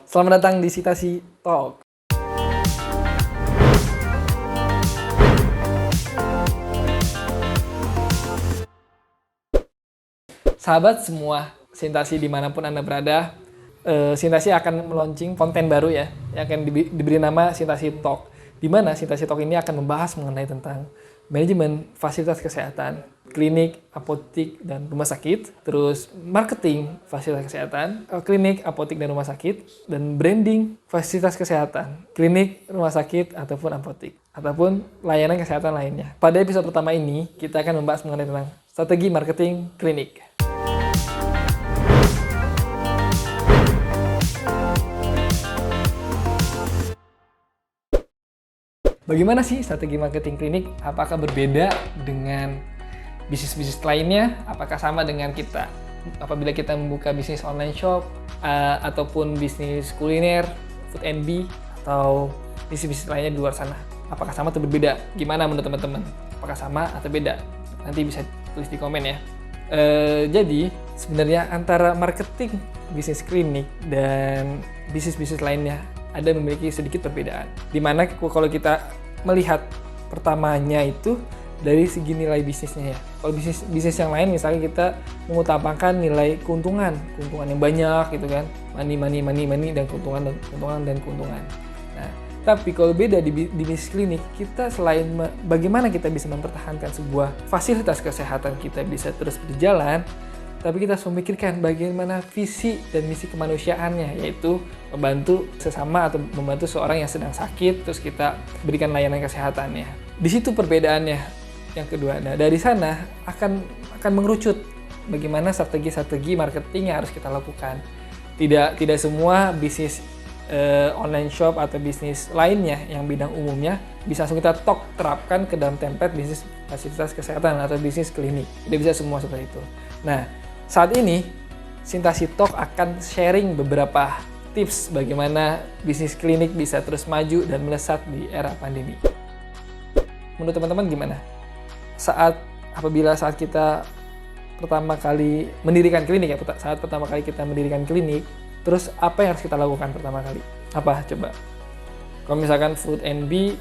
Selamat datang di Sitasi Talk. Sahabat semua, Sintasi dimanapun Anda berada, Sintasi akan meluncing konten baru ya, yang akan diberi nama Sintasi Talk. Di mana Sintasi Talk ini akan membahas mengenai tentang manajemen fasilitas kesehatan, klinik, apotik, dan rumah sakit, terus marketing fasilitas kesehatan, klinik, apotik, dan rumah sakit, dan branding fasilitas kesehatan, klinik, rumah sakit, ataupun apotik, ataupun layanan kesehatan lainnya. Pada episode pertama ini, kita akan membahas mengenai tentang strategi marketing klinik. Bagaimana sih strategi marketing klinik? Apakah berbeda dengan bisnis-bisnis lainnya? Apakah sama dengan kita? Apabila kita membuka bisnis online shop, ataupun bisnis kuliner, food and be, atau bisnis-bisnis lainnya di luar sana. Apakah sama atau berbeda? Gimana menurut teman-teman? Apakah sama atau beda? Nanti bisa tulis di komen ya. Jadi, sebenarnya antara marketing bisnis klinik dan bisnis-bisnis lainnya ada memiliki sedikit perbedaan. Dimana kalau kita melihat pertamanya itu dari segi nilai bisnisnya ya. Kalau bisnis yang lain misalnya kita mengutamakan nilai keuntungan yang banyak gitu kan, money dan keuntungan. Nah, tapi kalau beda di bisnis klinik, kita selain bagaimana kita bisa mempertahankan sebuah fasilitas kesehatan kita bisa terus berjalan, tapi kita harus memikirkan bagaimana visi dan misi kemanusiaannya, yaitu membantu sesama atau membantu seorang yang sedang sakit, terus kita berikan layanan kesehatannya. Di situ perbedaannya yang kedua. Nah, dari sana akan mengerucut bagaimana strategi marketing yang harus kita lakukan. Tidak semua bisnis online shop atau bisnis lainnya yang bidang umumnya bisa langsung kita terapkan ke dalam template bisnis fasilitas kesehatan atau bisnis klinik. Tidak bisa semua seperti itu. Nah, saat ini, Sintasi Talk akan sharing beberapa tips bagaimana bisnis klinik bisa terus maju dan melesat di era pandemi. Menurut teman-teman gimana? Apabila saat kita pertama kali mendirikan klinik ya, saat pertama kali kita mendirikan klinik, terus apa yang harus kita lakukan pertama kali? Apa coba? Kalau misalkan food and be,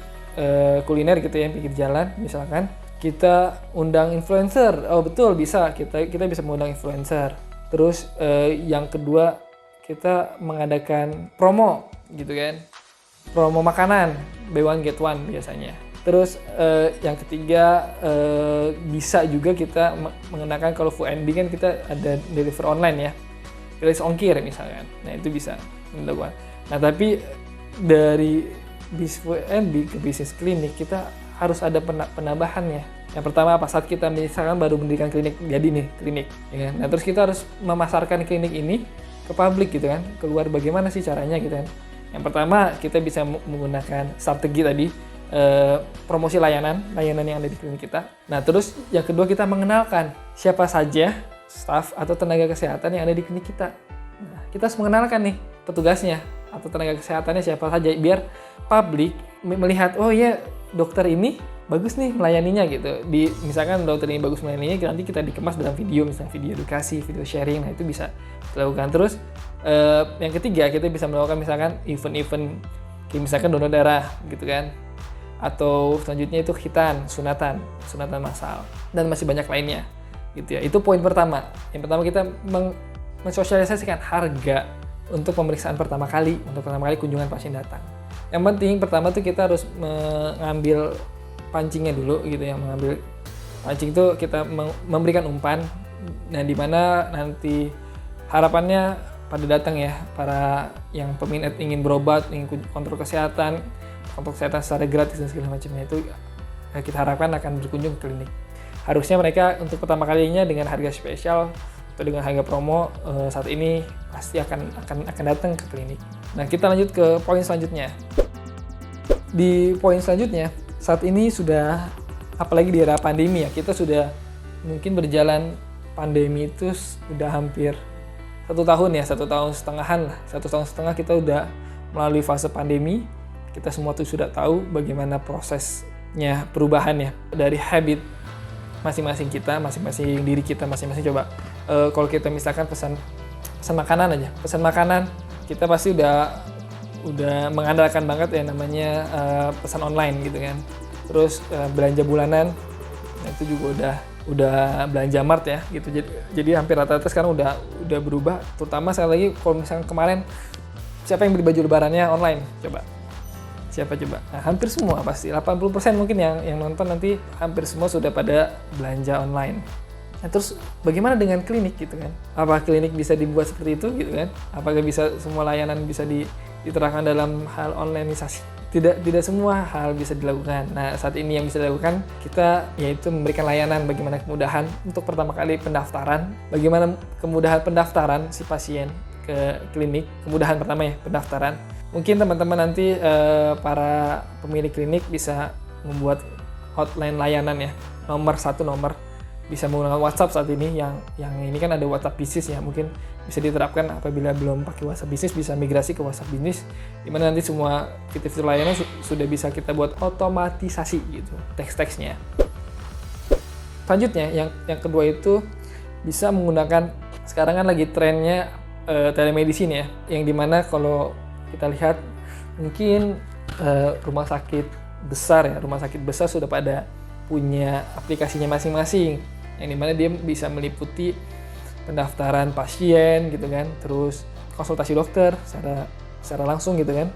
kuliner gitu ya, pinggir jalan misalkan, kita undang influencer. Oh betul, bisa. Kita bisa mengundang influencer. Terus yang kedua, kita mengadakan promo gitu kan. Promo makanan, buy one get one biasanya. Terus yang ketiga, bisa juga kita mengenakan, kalau food and be kan kita ada deliver online ya. Gratis ongkir misalkan. Nah, itu bisa dilakukan. Nah, tapi dari bisnis food and be ke bisnis klinik, kita harus ada penambahannya. Yang pertama apa? Saat kita misalkan baru mendirikan klinik, jadi nih klinik, ya kan? Nah, terus kita harus memasarkan klinik ini ke publik gitu kan, keluar bagaimana sih caranya gitu kan. Yang pertama kita bisa menggunakan strategi tadi, promosi layanan yang ada di klinik kita. Nah, terus yang kedua kita mengenalkan siapa saja staf atau tenaga kesehatan yang ada di klinik kita. Nah, kita harus mengenalkan nih petugasnya atau tenaga kesehatannya siapa saja, biar publik melihat, oh iya dokter ini bagus nih melayaninya gitu. Misalkan dokter ini bagus melayaninya, nanti kita dikemas dalam video, misalnya video edukasi, video sharing. Nah, itu bisa dilakukan. Terus yang ketiga kita bisa melakukan misalkan event-event kayak misalkan donor darah gitu kan, atau selanjutnya itu sunatan massal, dan masih banyak lainnya gitu ya. Itu poin pertama. Yang pertama kita mensosialisasikan harga untuk pemeriksaan pertama kali kunjungan pasien datang. Yang penting pertama tuh kita harus mengambil pancingnya dulu gitu ya. Mengambil pancing itu kita memberikan umpan, dan di mana nanti harapannya pada datang ya para yang peminat ingin berobat, ingin kontrol kesehatan secara gratis dan segala macamnya, itu kita harapkan akan berkunjung ke klinik. Harusnya mereka untuk pertama kalinya dengan harga spesial atau dengan harga promo saat ini pasti akan datang ke klinik. Nah, kita lanjut ke poin selanjutnya. Di poin selanjutnya, saat ini sudah, apalagi di era pandemi ya, kita sudah mungkin berjalan pandemi itu sudah hampir 1 tahun ya, 1,5 tahun lah. 1,5 tahun kita udah melalui fase pandemi. Kita semua tuh sudah tahu bagaimana prosesnya perubahannya dari habit masing-masing kita, masing-masing diri kita, masing-masing. Coba kalau kita misalkan pesan makanan aja, pesan makanan kita pasti udah mengandalkan banget ya namanya pesan online gitu kan. Terus belanja bulanan, nah itu juga udah belanja Mart ya gitu. Jadi hampir rata-rata sekarang udah berubah, terutama sekali lagi kalau misalnya kemarin siapa yang beli baju lebarannya online, coba siapa coba? Nah, hampir semua pasti 80% mungkin yang nonton nanti hampir semua sudah pada belanja online. Nah, terus bagaimana dengan klinik gitu kan? Apa klinik bisa dibuat seperti itu gitu kan? Apakah bisa semua layanan bisa diterapkan dalam hal onlineisasi? Tidak semua hal bisa dilakukan. Nah, saat ini yang bisa dilakukan kita yaitu memberikan layanan bagaimana kemudahan untuk pertama kali pendaftaran, bagaimana kemudahan pendaftaran si pasien ke klinik, kemudahan pertama ya pendaftaran. Mungkin teman-teman nanti para pemilik klinik bisa membuat hotline layanan ya, nomor bisa menggunakan WhatsApp saat ini, yang ini kan ada WhatsApp bisnis ya, mungkin bisa diterapkan apabila belum pakai WhatsApp bisnis bisa migrasi ke WhatsApp bisnis, dimana nanti semua fitur-fitur layanan sudah bisa kita buat otomatisasi gitu teks-teksnya. Selanjutnya yang kedua itu bisa menggunakan, sekarang kan lagi trennya telemedicine ya, yang dimana kalau kita lihat mungkin rumah sakit besar sudah pada punya aplikasinya masing-masing, yang dimana dia bisa meliputi pendaftaran pasien gitu kan, terus konsultasi dokter secara langsung gitu kan,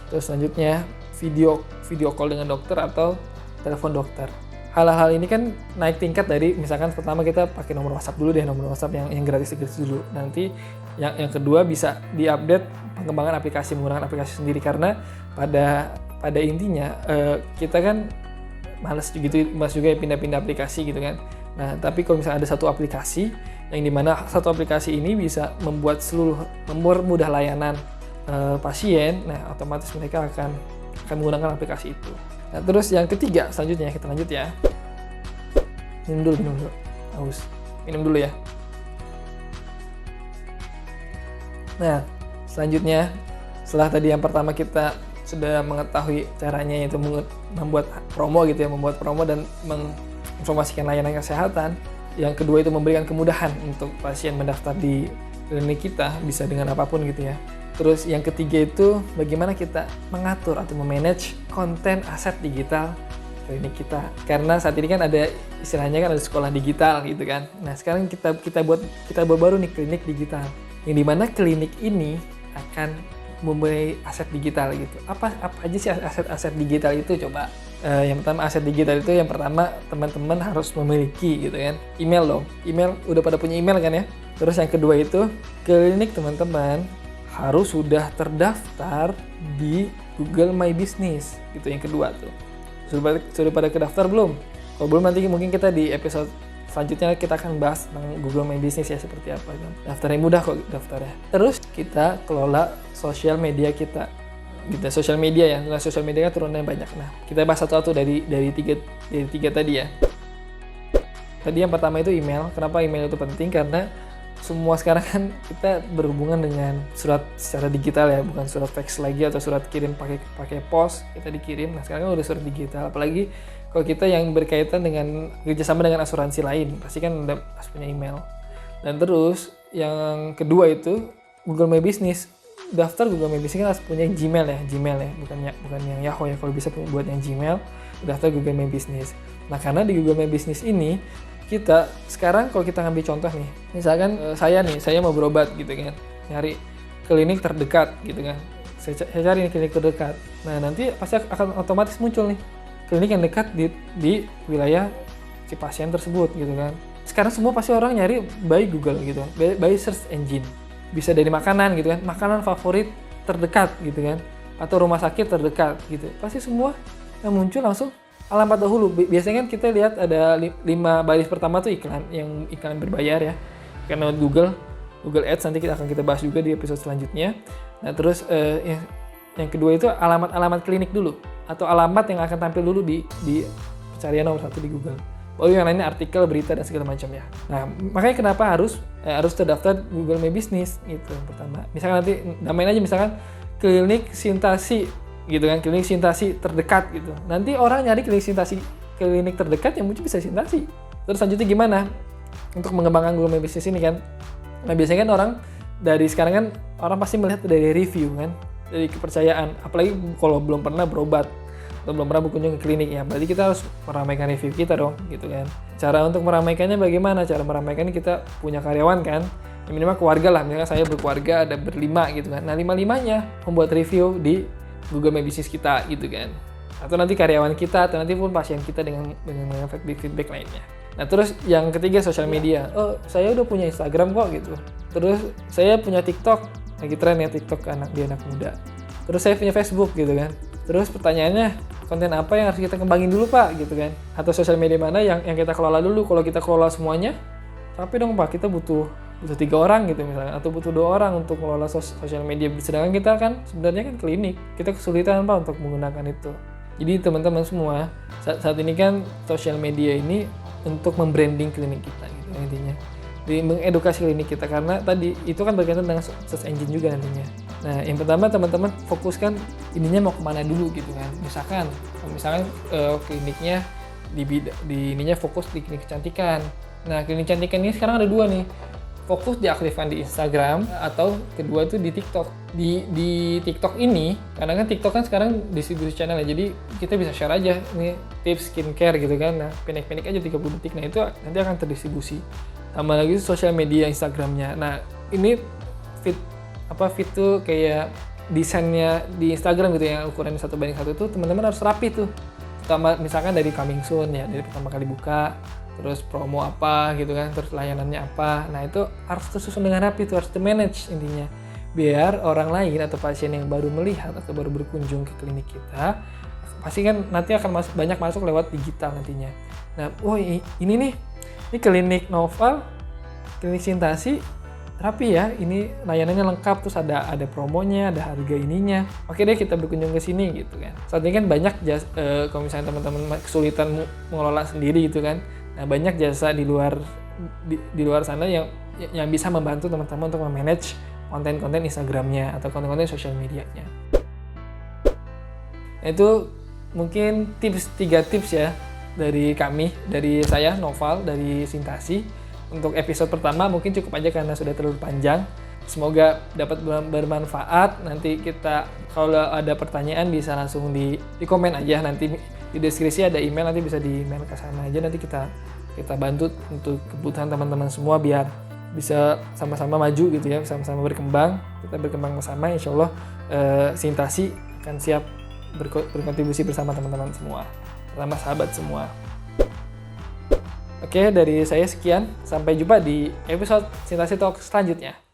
terus selanjutnya video call dengan dokter atau telepon dokter. Hal-hal ini kan naik tingkat dari misalkan pertama kita pakai nomor WhatsApp dulu deh, nomor WhatsApp yang gratis dulu. Nanti yang kedua bisa diupdate pengembangan aplikasi menggunakan aplikasi sendiri, karena pada intinya kita kan males juga ya pindah-pindah aplikasi gitu kan. Nah, tapi kalau misalnya ada satu aplikasi yang dimana satu aplikasi ini bisa mempermudah layanan pasien, nah otomatis mereka akan menggunakan aplikasi itu. Nah, terus yang ketiga selanjutnya kita lanjut ya. Minum dulu. Haus. Minum dulu ya. Nah, selanjutnya setelah tadi yang pertama kita sudah mengetahui caranya, yaitu membuat promo gitu ya, dan menginformasikan layanan kesehatan. Yang kedua itu memberikan kemudahan untuk pasien mendaftar di klinik kita, bisa dengan apapun gitu ya. Terus yang ketiga itu bagaimana kita mengatur atau memanage konten aset digital klinik kita. Karena saat ini kan ada istilahnya kan ada sekolah digital gitu kan. Nah, sekarang kita buat baru nih klinik digital. Yang dimana klinik ini akan mempunyai aset digital gitu. Apa aja sih aset digital itu coba? Yang pertama aset digital itu yang pertama teman-teman harus memiliki gitu kan. Email dong. Email udah pada punya email kan ya. Terus yang kedua itu klinik teman-teman harus sudah terdaftar di Google My Business gitu, yang kedua tuh. Sudah pada kedaftar belum? Kalau belum nanti mungkin kita di episode selanjutnya kita akan bahas tentang Google My Business ya, seperti apa kan. Daftarnya mudah kok daftarnya. Terus kita kelola sosial media kita. Gitu, sosial media ya. Nah, sosial media kan turunannya banyak. Nah, kita bahas satu-satu dari tiga tadi ya. Tadi yang pertama itu email. Kenapa email itu penting? Karena semua sekarang kan kita berhubungan dengan surat secara digital ya, bukan surat fax lagi atau surat kirim pakai pos kita dikirim. Nah, sekarang kan udah surat digital, apalagi kalau kita yang berkaitan dengan kerjasama dengan asuransi lain, pasti kan udah punya email. Dan terus yang kedua itu Google My Business. Daftar Google My Business kan harus punya Gmail ya, bukan yang Yahoo ya. Kalau bisa buat yang Gmail, daftar Google My Business. Nah, karena di Google My Business ini kita sekarang kalau kita ngambil contoh nih, misalkan saya mau berobat gitu kan, nyari klinik terdekat gitu kan, saya cari nih klinik terdekat. Nah, nanti pasti akan otomatis muncul nih klinik yang dekat di wilayah si pasien tersebut gitu kan. Sekarang semua pasti orang nyari by Google gitu, by search engine. Bisa dari makanan gitu kan, makanan favorit terdekat gitu kan, atau rumah sakit terdekat gitu. Pasti semua yang muncul langsung alamat dahulu. Biasanya kan kita lihat ada 5 baris pertama tuh iklan berbayar ya, karena Google Ads, nanti akan kita bahas juga di episode selanjutnya. Nah, terus yang kedua itu alamat klinik dulu, atau alamat yang akan tampil dulu di pencarian nomor 1 di Google. Baru yang lainnya artikel, berita dan segala macam ya. Nah, makanya kenapa harus terdaftar Google My Business gitu yang pertama. Misalkan nanti namain aja misalkan klinik Sintasi gitu kan, klinik Sintasi terdekat gitu. Nanti orang nyari klinik terdekat yang muncul bisa Sintasi. Terus selanjutnya gimana untuk mengembangkan Google My Business ini kan? Nah, biasanya kan orang dari sekarang kan orang pasti melihat dari review kan, dari kepercayaan. Apalagi kalau belum pernah berobat atau belum pernah berkunjung ke klinik, ya berarti kita harus meramaikan review kita dong, gitu kan. Cara untuk meramaikannya bagaimana? Cara meramaikannya kita punya karyawan kan, ya minimal keluarga lah. Misalnya saya berkeluarga ada berlima gitu kan. Nah 5-limanya membuat review di Google My Business kita gitu kan. Atau nanti karyawan kita atau nanti pun pasien kita dengan feedback lainnya. Nah terus yang ketiga sosial media. Oh saya udah punya Instagram kok gitu. Terus saya punya TikTok, lagi tren ya TikTok di anak muda. Terus saya punya Facebook gitu kan. Terus pertanyaannya, konten apa yang harus kita kembangin dulu Pak gitu kan? Atau sosial media mana yang kita kelola dulu? Kalau kita kelola semuanya, tapi dong Pak, kita butuh 3 orang gitu misalnya, atau butuh 2 orang untuk mengelola sosial media. Sedangkan kita kan sebenarnya kan klinik, kita kesulitan Pak untuk menggunakan itu. Jadi teman-teman semua, saat ini kan sosial media ini untuk membranding klinik kita gitu intinya. Di mengedukasi klinik kita, karena tadi itu kan berkaitan dengan search engine juga nantinya. Nah, yang pertama teman-teman fokuskan ininya mau kemana dulu gitu kan. Misalkan kliniknya di ininya fokus di klinik kecantikan. Nah, klinik kecantikan ini sekarang ada 2 nih. Fokus diaktifkan di Instagram atau kedua tuh di TikTok. Di TikTok ini, karena kan TikTok kan sekarang distribusi channel ya. Jadi kita bisa share aja nih tips skincare gitu kan. Nah, pendek-pendek aja 30 detik. Nah, itu nanti akan terdistribusi. Tambah lagi sosial media Instagramnya. Nah, ini feed tuh kayak desainnya di Instagram gitu yang ukuran 1:1 tuh teman-teman harus rapi tuh. Pertama misalkan dari coming soon ya, dari pertama kali buka, terus promo apa gitu kan, terus layanannya apa. Nah, itu harus tersusun dengan rapi tuh, harus di-manage intinya. Biar orang lain atau pasien yang baru melihat atau baru berkunjung ke klinik kita, pasti kan nanti akan banyak masuk lewat digital nantinya. Nah, ini klinik Noval, klinik Sintasi, rapi ya, ini layanannya lengkap, terus ada promonya, ada harga ininya. Oke deh kita berkunjung ke sini gitu kan. Saat ini kan banyak kalau misalnya teman-teman kesulitan mengelola sendiri gitu kan. Nah, banyak jasa di luar sana yang bisa membantu teman-teman untuk memanage konten-konten Instagramnya atau konten-konten sosial medianya. Nah, itu mungkin 3 tips ya dari saya Noval dari Sintasi. Untuk episode pertama mungkin cukup aja karena sudah terlalu panjang. Semoga dapat bermanfaat. Nanti kita kalau ada pertanyaan bisa langsung di komen aja. Nanti di deskripsi ada email, nanti bisa di email ke sana aja. Nanti kita bantu untuk kebutuhan teman-teman semua biar bisa sama-sama maju gitu ya, sama-sama berkembang. Kita berkembang bersama, insya Allah Sintasi akan siap berkontribusi bersama teman-teman semua, bersama sahabat semua. Oke, dari saya sekian. Sampai jumpa di episode Sintasi Talk selanjutnya.